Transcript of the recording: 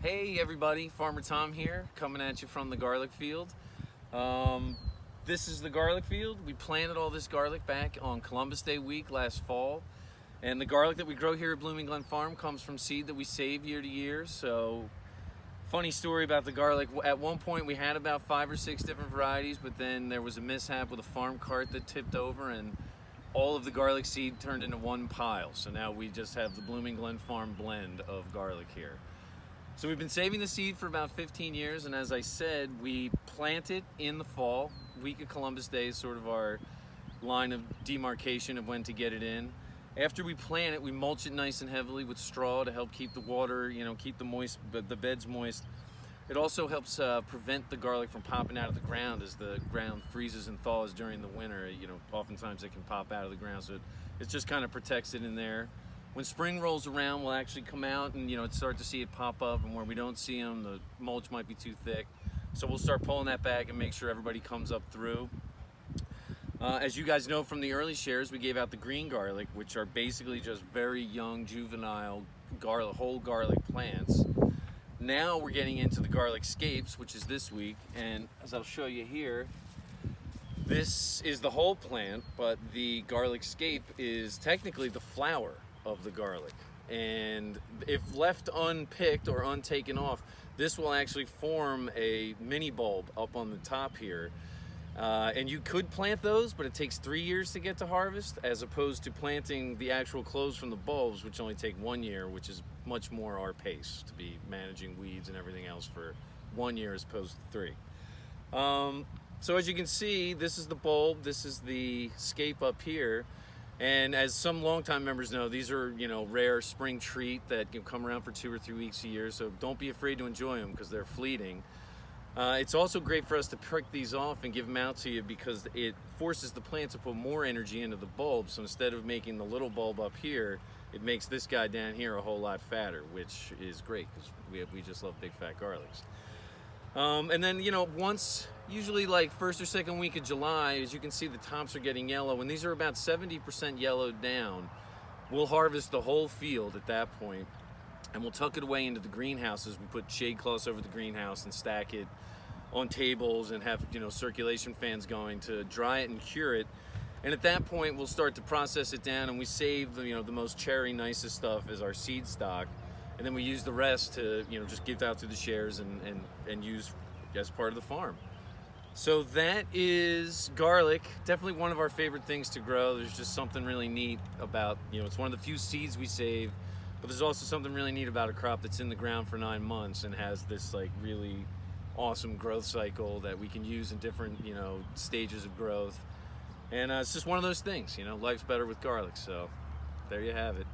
Hey everybody, Farmer Tom here, coming at you from the garlic field. This is the garlic field. We planted all this garlic back on Columbus Day week last fall. And the garlic that we grow here at Blooming Glen Farm comes from seed that we save year to year. So, funny story about the garlic. At one point we had about 5 or 6 different varieties, but then there was a mishap with a farm cart that tipped over and all of the garlic seed turned into one pile. So now we just have the Blooming Glen Farm blend of garlic here. So we've been saving the seed for about 15 years, and as I said, we plant it in the fall. Week of Columbus Day is sort of our line of demarcation of when to get it in. After we plant it, we mulch it nice and heavily with straw to help keep the water, keep the beds moist. It also helps prevent the garlic from popping out of the ground as the ground freezes and thaws during the winter. Oftentimes it can pop out of the ground, so it just kind of protects it in there. When spring rolls around, we'll actually come out and start to see it pop up, and where we don't see them, the mulch might be too thick. So we'll start pulling that back and make sure everybody comes up through. As you guys know from the early shares, we gave out the green garlic, which are basically just very young, juvenile whole garlic plants. Now we're getting into the garlic scapes, which is this week, and as I'll show you here, this is the whole plant, but the garlic scape is technically the flower of the garlic, and if left unpicked or untaken off, this will actually form a mini bulb up on the top here, and you could plant those, but it takes 3 years to get to harvest, as opposed to planting the actual cloves from the bulbs, which only take 1 year, which is much more our pace to be managing weeds and everything else for 1 year as opposed to 3. So as you can see, this is the bulb, this is the scape up here. And as some longtime members know, these are, rare spring treat that can come around for 2 or 3 weeks a year, so don't be afraid to enjoy them because they're fleeting. It's also great for us to prick these off and give them out to you because it forces the plant to put more energy into the bulb. So instead of making the little bulb up here, it makes this guy down here a whole lot fatter, which is great because we just love big fat garlics. And then, once, usually like first or second week of July, as you can see, the tops are getting yellow, and these are about 70% yellowed down. We'll harvest the whole field at that point, and we'll tuck it away into the greenhouses. We put shade cloths over the greenhouse and stack it on tables and have, circulation fans going to dry it and cure it. And at that point, we'll start to process it down, and we save the most cherry, nicest stuff as our seed stock. And then we use the rest to, just give out to the shares and use as part of the farm. So that is garlic. Definitely one of our favorite things to grow. There's just something really neat about, it's one of the few seeds we save, but there's also something really neat about a crop that's in the ground for 9 months and has this like really awesome growth cycle that we can use in different, stages of growth. And it's just one of those things, life's better with garlic. So there you have it.